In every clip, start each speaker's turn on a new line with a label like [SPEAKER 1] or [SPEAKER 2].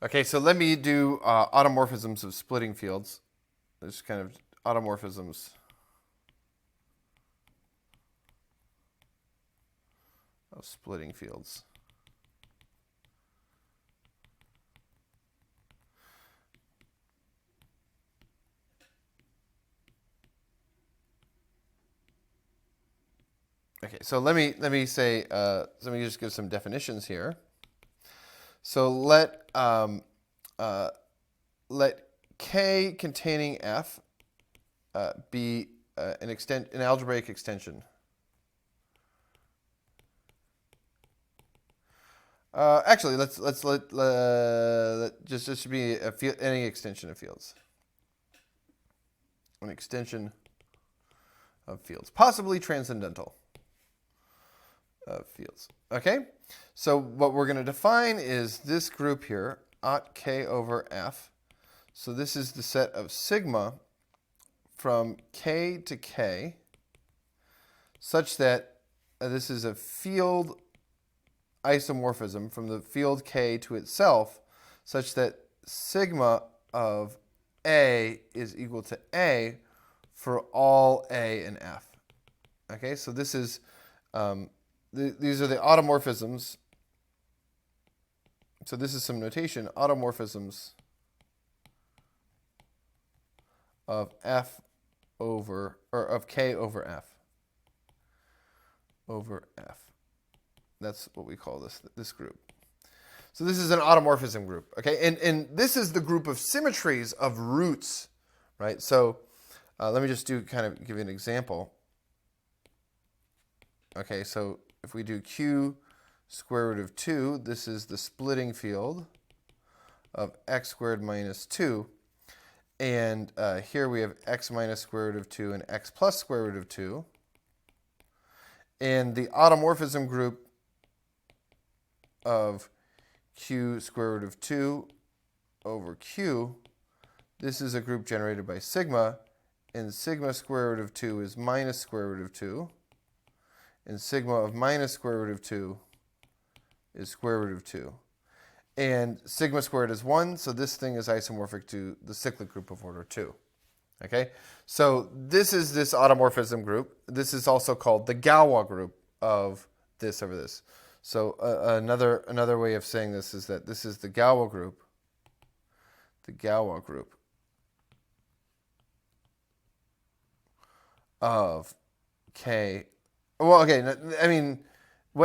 [SPEAKER 1] Okay, so let me do automorphisms of splitting fields. There's kind of automorphisms of splitting fields. Okay, so let me say let me just give some definitions here. So let K containing F be an algebraic extension. Actually, let's let just this should be any extension of fields. An extension of fields, possibly transcendental of fields. Okay, so what we're going to define is this group here, aut K over F. So this is the set of sigma from K to K, such that this is a field isomorphism from the field K to itself, such that sigma of A is equal to A for all A and F. Okay, so this is these are the automorphisms. So this is some notation, automorphisms of F over, or of K over F. Over F. That's what we call this group. So this is an automorphism group, okay? And this is the group of symmetries of roots, right? So let me just give you an example. Okay, so if we do Q square root of 2, this is the splitting field of x squared minus 2. And here we have x minus square root of 2 and x plus square root of 2. And the automorphism group of Q square root of 2 over Q, this is a group generated by sigma, and sigma square root of 2 is minus square root of 2, and sigma of minus square root of 2 is square root of 2. And sigma squared is 1, so this thing is isomorphic to the cyclic group of order 2. Okay, so this is this automorphism group. This is also called the Galois group of this over this. So another way of saying this is that this is the Galois group. The Galois group of K. Well, okay, I mean,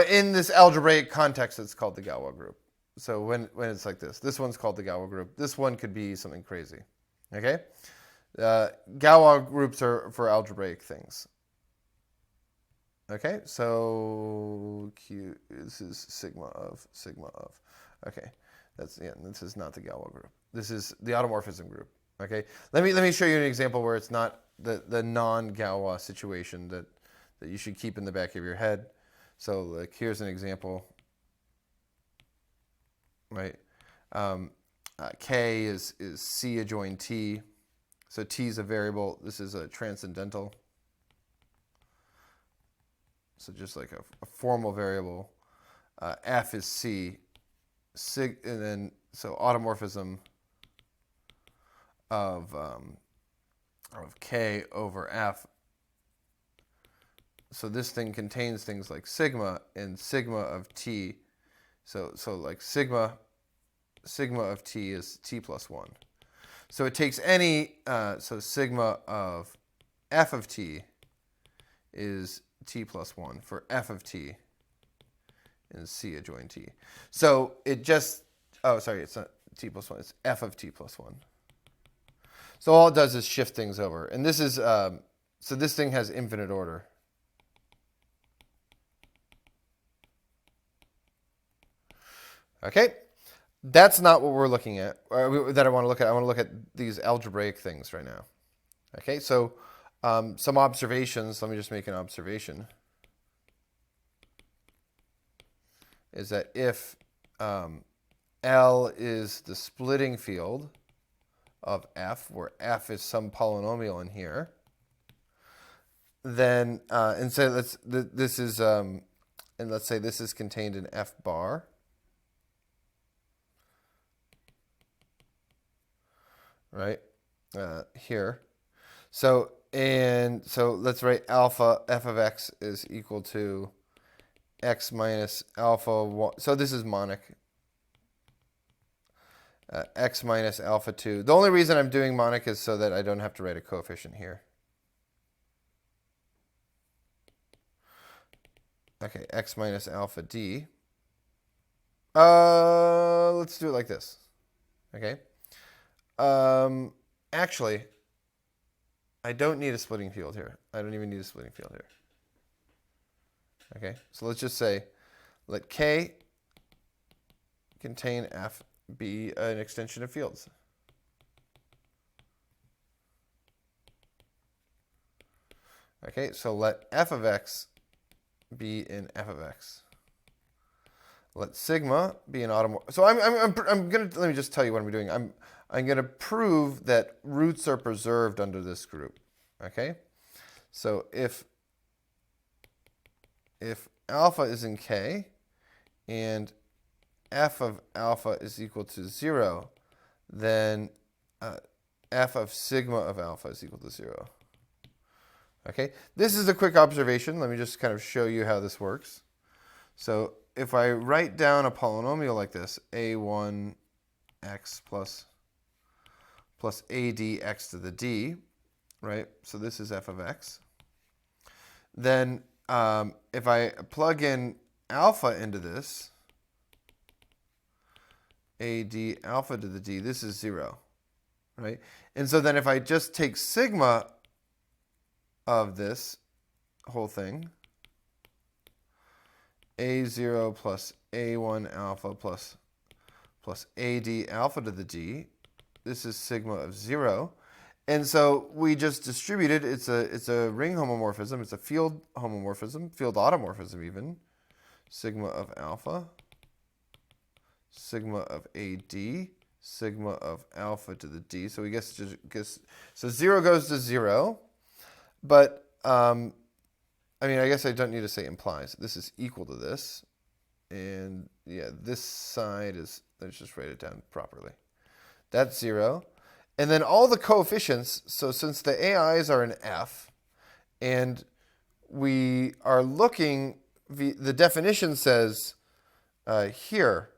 [SPEAKER 1] in this algebraic context, it's called the Galois group. So when it's like this one's called the Galois group. This one could be something crazy. Okay? Galois groups are for algebraic things. Okay, so Q, this is sigma of. Okay, this is not the Galois group. This is the automorphism group. Okay, let me show you an example where it's not the non-Galois situation that you should keep in the back of your head. So like here's an example. Right, K is C adjoin T. So T is a variable. This is a transcendental. So just like a formal variable. F is C. And then so automorphism of K over F. So this thing contains things like sigma and sigma of T. So like sigma of T is T plus 1. So it takes any, so sigma of F of T is T plus 1 for F of T and C adjoin T. So it just, oh, sorry, it's not T plus 1, it's F of T plus 1. So all it does is shift things over. And this is, so this thing has infinite order. Okay, that's not what we're looking at, that I want to look at. I want to look at these algebraic things right now. Okay, so some observations. Let me just make an observation. Is that if L is the splitting field of F, where F is some polynomial in here, then and so this is and let's say this is contained in F bar. right, here. So let's write alpha f of x is equal to x minus alpha 1. So this is monic. X minus alpha 2. The only reason I'm doing monic is so that I don't have to write a coefficient here. Okay, x minus alpha d. Let's do it like this. Okay. Actually, I don't need a splitting field here. I don't even need a splitting field here. Okay, so let's just say, let K contain F be an extension of fields. Okay, so let F of X be in F of X. Let sigma be an automorphism. So I'm gonna, let me just tell you what I'm doing. I'm gonna prove that roots are preserved under this group. Okay, so if alpha is in K and f of alpha is equal to 0, then f of sigma of alpha is equal to 0. Okay, this is a quick observation. Let me just kind of show you how this works. So if I write down a polynomial like this, a1x plus adx to the d, right? So this is f of x. Then if I plug in alpha into this, ad alpha to the d, this is 0, right? And so then if I just take sigma of this whole thing, a0 plus a1 alpha plus ad alpha to the d, this is sigma of 0. And so we just distributed, it's a ring homomorphism, it's a field homomorphism, field automorphism even, sigma of alpha, sigma of ad, sigma of alpha to the d. So we guess so 0 goes to 0, but I mean, I guess I don't need to say implies. This is equal to this, and yeah, this side is, let's just write it down properly. That's 0. And then all the coefficients, so since the AIs are in F, and we are looking, the definition says here,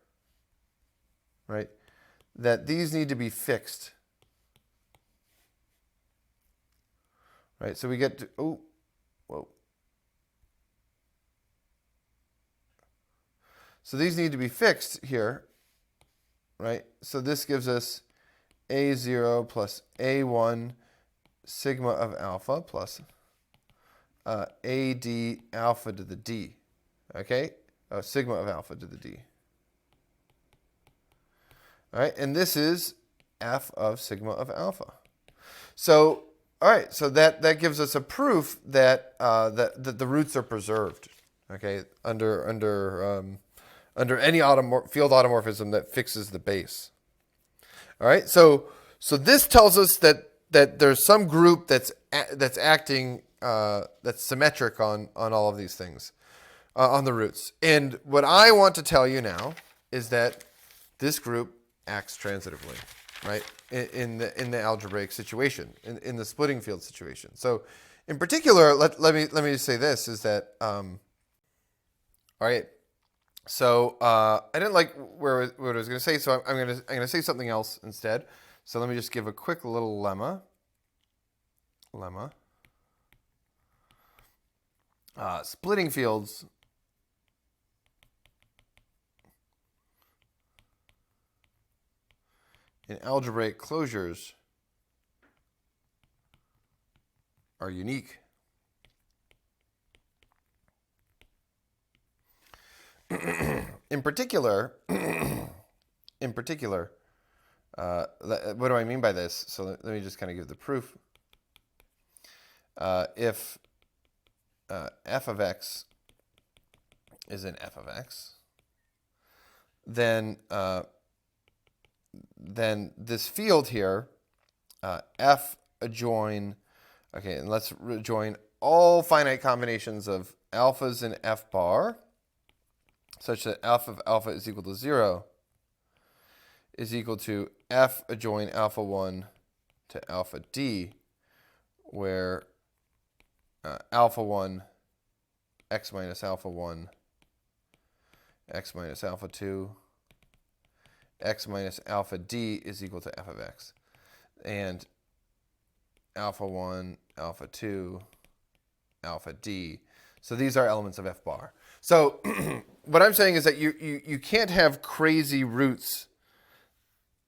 [SPEAKER 1] right, that these need to be fixed. Right, so we get to, oh, whoa. So these need to be fixed here, right? So this gives us a0 plus a1 sigma of alpha plus ad alpha to the d, okay? Sigma of alpha to the d. All right, and this is f of sigma of alpha. So, all right, so that gives us a proof that that the roots are preserved, okay, under any field automorphism that fixes the base. All right, so this tells us that there's some group that's acting that's symmetric on all of these things, on the roots. And what I want to tell you now is that this group acts transitively, right? In the algebraic situation, in the splitting field situation. So, in particular, let me say this is that all right. So I didn't like what I was going to say, so I'm going to say something else instead. So let me just give a quick little lemma. Splitting fields in algebraic closures are unique. In particular, what do I mean by this? So let me just kind of give the proof. If f of x is in f of x, then this field here, f adjoin, okay, and let's join all finite combinations of alphas in f bar, such that f of alpha is equal to 0 is equal to f adjoin alpha 1 to alpha d, where alpha 1, x minus alpha 1, x minus alpha 2, x minus alpha d is equal to f of x. And alpha 1, alpha 2, alpha d. So these are elements of f bar. So what I'm saying is that you can't have crazy roots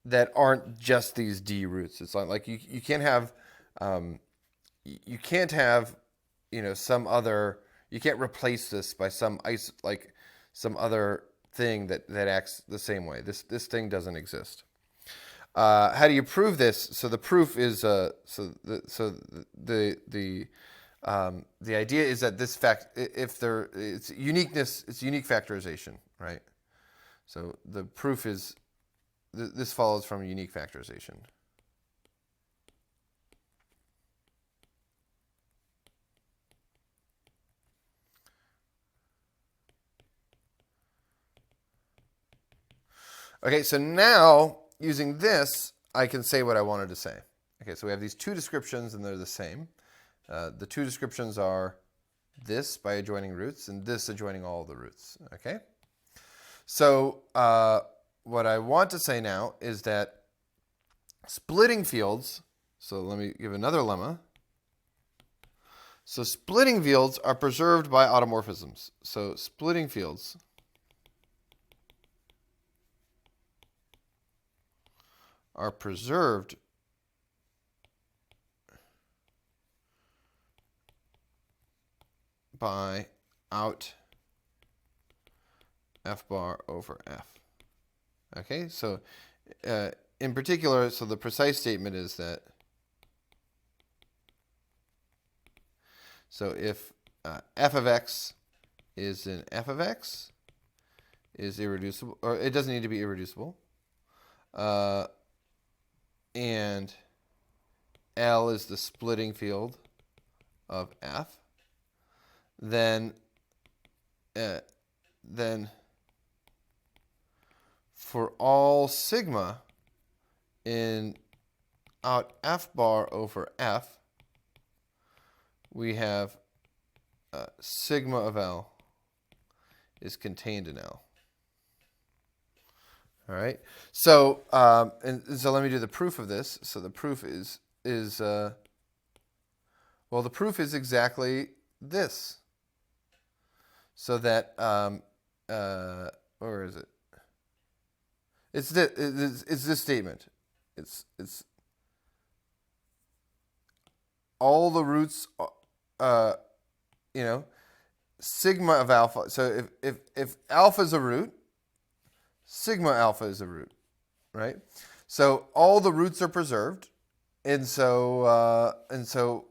[SPEAKER 1] that aren't just these d roots. It's like you can't have some other, you can't replace this by some other thing that acts the same way. This thing doesn't exist. How do you prove this? So the proof is the idea is that this fact, it's uniqueness, it's unique factorization, right? So the proof is this follows from unique factorization. Okay, so now using this, I can say what I wanted to say. Okay, so we have these two descriptions and they're the same. The two descriptions are this by adjoining roots and this adjoining all of the roots. Okay, so what I want to say now is that splitting fields, so let me give another lemma. So splitting fields are preserved by automorphisms. So splitting fields are preserved by out f bar over f. Okay, so in particular, so the precise statement is that, so if f of x is in f of x is irreducible, or it doesn't need to be irreducible, and L is the splitting field of f, then for all sigma in out f bar over f, we have sigma of L is contained in L. All right. So and so let me do the proof of this. So the proof is the proof is exactly this. So that or is it? It's this statement. It's all the roots, sigma of alpha. So if alpha is a root, sigma alpha is a root, right? So all the roots are preserved, and so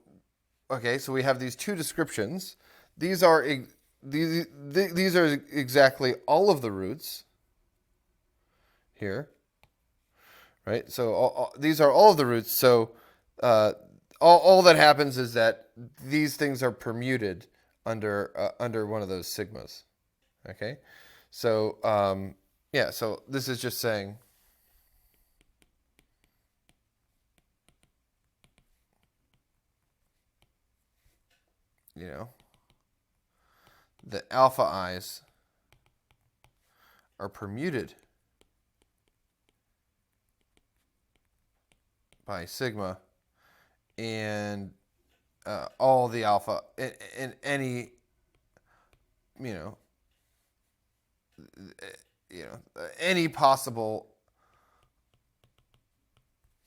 [SPEAKER 1] okay. So we have these two descriptions. These are exactly all of the roots here, right? So these are all of the roots. So all that happens is that these things are permuted under one of those sigmas. Okay, so yeah. So this is just saying, the alpha i's are permuted by sigma, and all the alpha in any any possible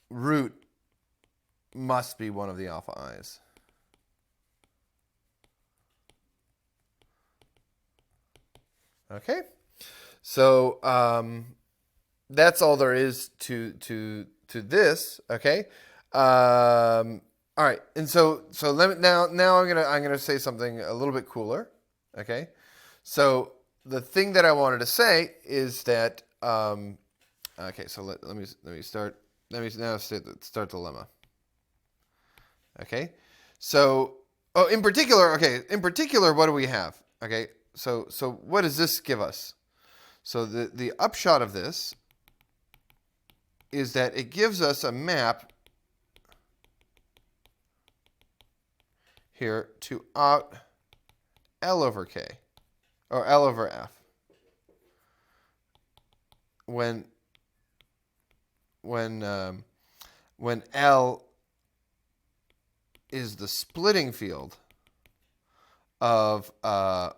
[SPEAKER 1] root must be one of the alpha i's. Okay, so that's all there is to this. Okay, all right, and so let me now I'm gonna say something a little bit cooler. Okay, so the thing that I wanted to say is that okay, so let me start. Let me now start the lemma. Okay, so in particular, what do we have? Okay. So what does this give us? So the upshot of this is that it gives us a map here to out L over K, or L over F, when L is the splitting field of some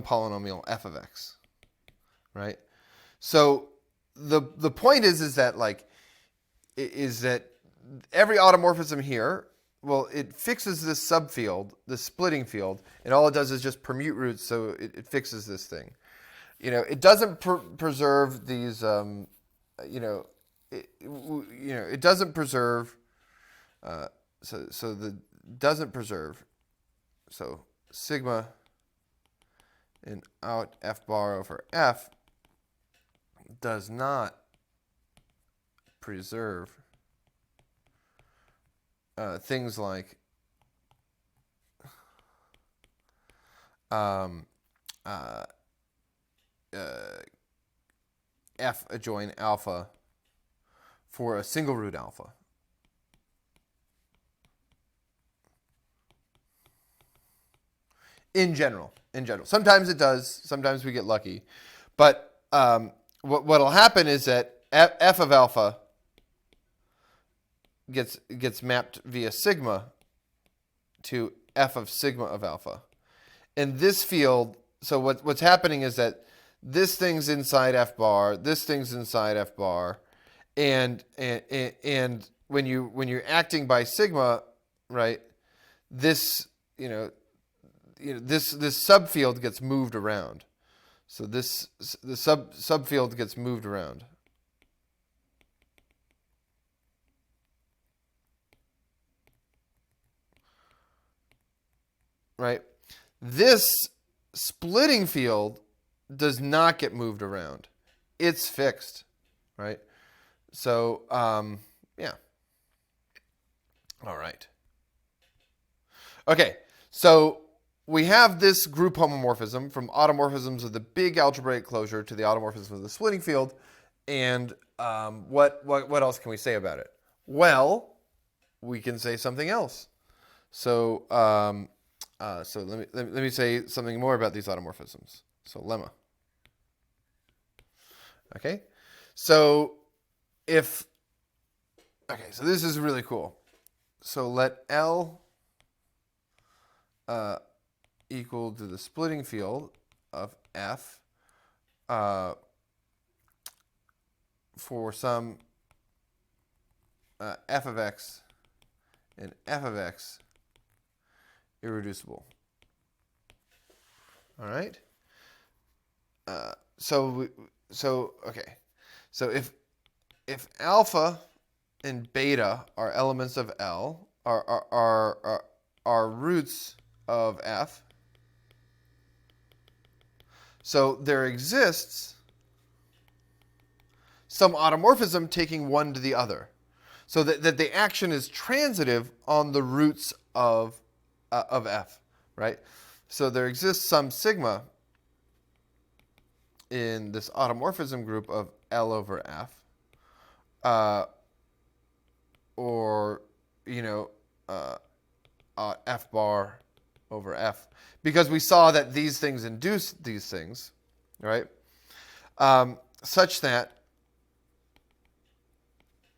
[SPEAKER 1] polynomial f of x, right? So the point is that every automorphism here, well, it fixes this subfield, this splitting field, and all it does is just permute roots, so it fixes this thing. It doesn't preserve these. It doesn't preserve. Doesn't preserve. So sigma in out f bar over f does not preserve things like f adjoin alpha for a single root alpha. In general. Sometimes it does. Sometimes we get lucky. But what'll happen is that f of alpha gets mapped via sigma to f of sigma of alpha. And this field, so what's happening is that this thing's inside f bar, this thing's inside f bar, and when you're acting by sigma, right, this this subfield gets moved around. So the subfield gets moved around. Right? This splitting field does not get moved around. It's fixed, right? So, yeah. All right. Okay, so we have this group homomorphism from automorphisms of the big algebraic closure to the automorphism of the splitting field. And what else can we say about it? Well, we can say something else. So let me say something more about these automorphisms. So lemma. Okay, so so this is really cool. So let L equal to the splitting field of F for some f of x and f of x irreducible. All right. So if alpha and beta are elements of L, are roots of F, so there exists some automorphism taking one to the other, so that the action is transitive on the roots of F, right? So there exists some sigma in this automorphism group of L over F, or F bar over F, because we saw that these things induce these things, right? Such that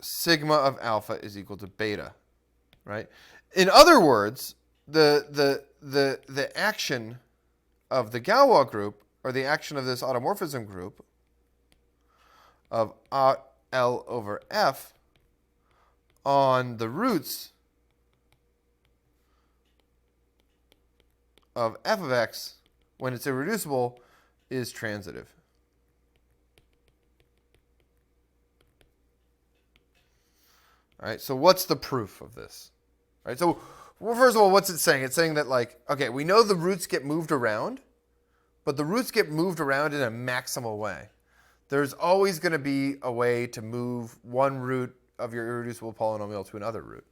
[SPEAKER 1] sigma of alpha is equal to beta, right? In other words, the action of the Galois group, or the action of this automorphism group of L over F on the roots of f of x when it's irreducible is transitive. All right, so what's the proof of this? All right, so first of all, what's it saying? It's saying that, okay, we know the roots get moved around, but the roots get moved around in a maximal way. There's always going to be a way to move one root of your irreducible polynomial to another root.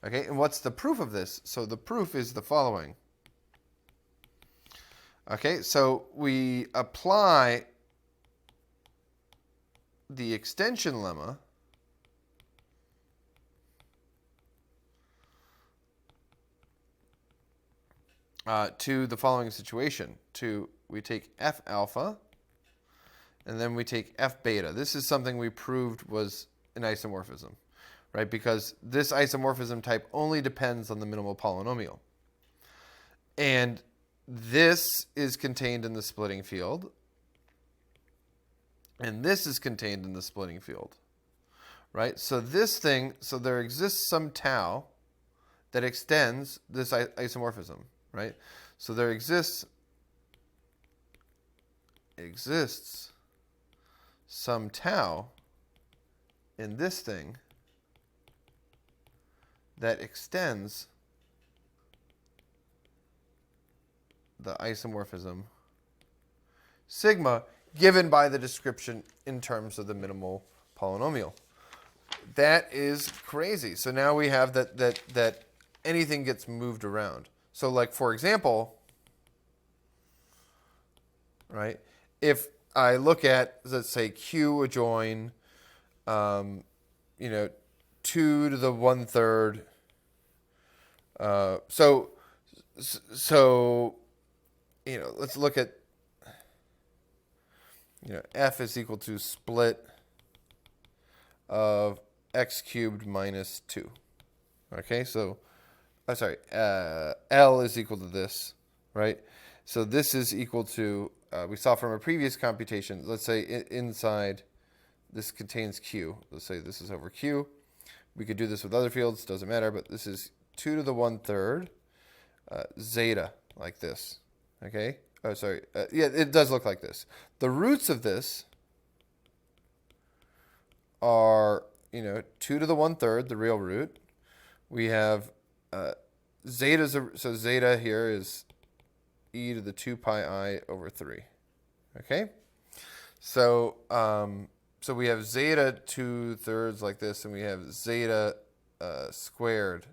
[SPEAKER 1] Okay, and what's the proof of this? So the proof is the following. Okay, so we apply the extension lemma to the following situation. We take F alpha, and then we take F beta. This is something we proved was an isomorphism, right? Because this isomorphism type only depends on the minimal polynomial. And this is contained in the splitting field. And this is contained in the splitting field, right? So there exists some tau that extends this isomorphism, right? So there exists some tau in this thing that extends the isomorphism sigma given by the description in terms of the minimal polynomial. That is crazy. So now we have that anything gets moved around. So like, for example, right, if I look at, let's say, Q adjoin, 2 to the 1/3. Let's look at, F is equal to split of x cubed minus 2. Okay, so, L is equal to this, right? So this is equal to, we saw from a previous computation, let's say inside this contains Q. Let's say this is over Q. We could do this with other fields, doesn't matter, but this is 2 to the 1/3 zeta, like this. Okay? Oh, sorry. Yeah, it does look like this. The roots of this are, 2 to the 1/3, the real root. We have so zeta here is e to the 2 pi I over 3. Okay? So we have zeta 2/3 like this, and we have zeta squared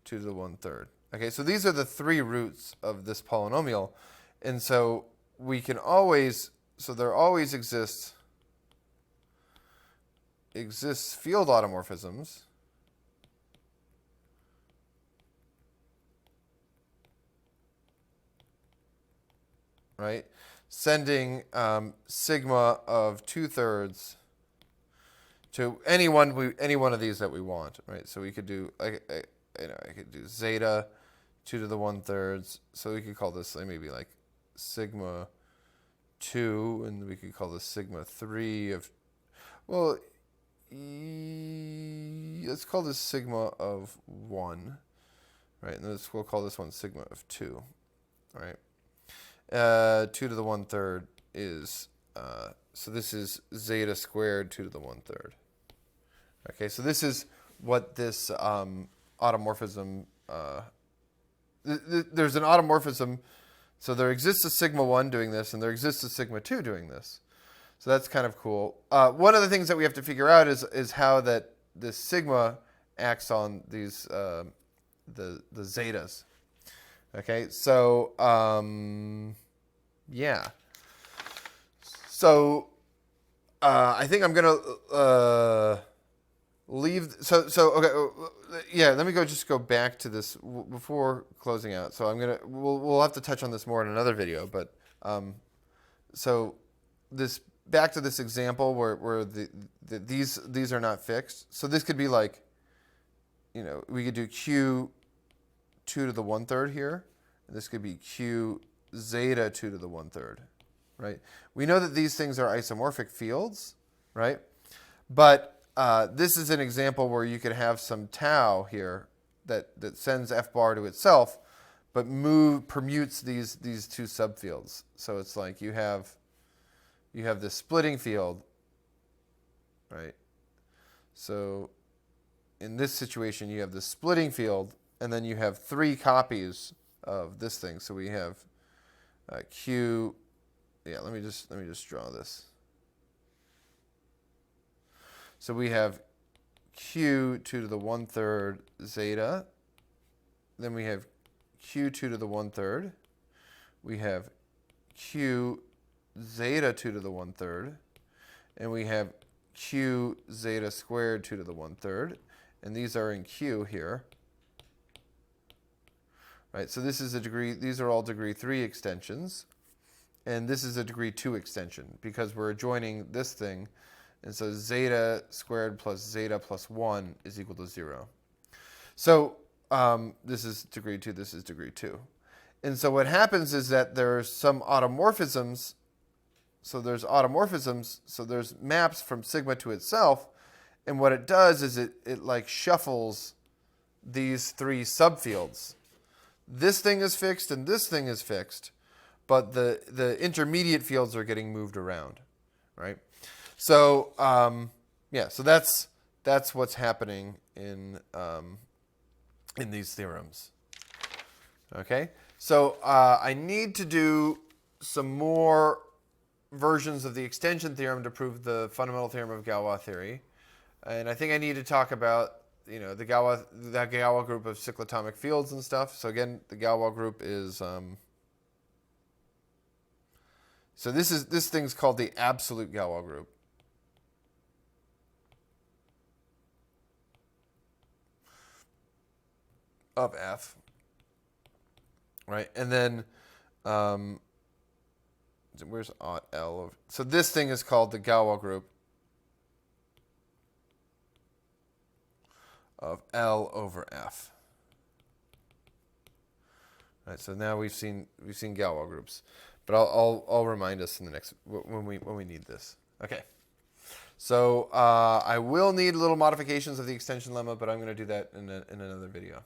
[SPEAKER 1] 2 to the 1/3. Okay, so these are the three roots of this polynomial. And so we can always, so there always exists field automorphisms right, sending sigma of 2/3 to any one of these that we want, right? So we could do, I could do zeta 2 to the 1/3. So we could call this maybe like sigma 2, and we could call this sigma 3 of, well, let's call this sigma of 1, right? And we'll call this one sigma of 2, right? 2 to the 1/3 is, so this is zeta squared 2 to the 1/3. Okay, so this is what this automorphism, there's an automorphism, so there exists a sigma 1 doing this, and there exists a sigma 2 doing this. So that's kind of cool. One of the things that we have to figure out is how that this sigma acts on these the zetas. Okay, so yeah. So I think I'm gonna leave. So okay, yeah. Let me just go back to this before closing out. So we'll have to touch on this more in another video. But so this. Back to this example where these are not fixed. So this could be like, we could do Q 2 to the 1/3 here. And this could be Q zeta 2 to the 1/3, right? We know that these things are isomorphic fields, right? But this is an example where you could have some tau here that sends F bar to itself, but permutes these two subfields. So it's like you have this splitting field, right? So in this situation, you have the splitting field, and then you have 3 copies of this thing. So we have Q. Yeah, let me just draw this. So we have Q 2 to the 1/3 zeta. Then we have Q 2 to the 1/3. We have Q zeta 2 to the 1/3, and we have Q zeta squared 2 to the 1/3, and these are in Q here, right? So this is a degree, these are all degree 3 extensions. And this is a degree 2 extension because we're adjoining this thing. And so zeta squared plus zeta plus 1 is equal to 0. So this is degree 2, this is degree 2. And so what happens is that there's some automorphisms. So there's automorphisms. So there's maps from sigma to itself. And what it does is it like shuffles these 3 subfields. This thing is fixed and this thing is fixed. But the intermediate fields are getting moved around, right? So yeah, so that's what's happening in these theorems. Okay, so I need to do some more versions of the extension theorem to prove the fundamental theorem of Galois theory, and I think I need to talk about the Galois group of cyclotomic fields and stuff. So again, the Galois group is so this thing's called the absolute Galois group. Of F, right? And then, where's aught L? So this thing is called the Galois group of L over F. All right, so now we've seen Galois groups, but I'll remind us in the next when we need this. Okay. So I will need little modifications of the extension lemma, but I'm going to do that in another video.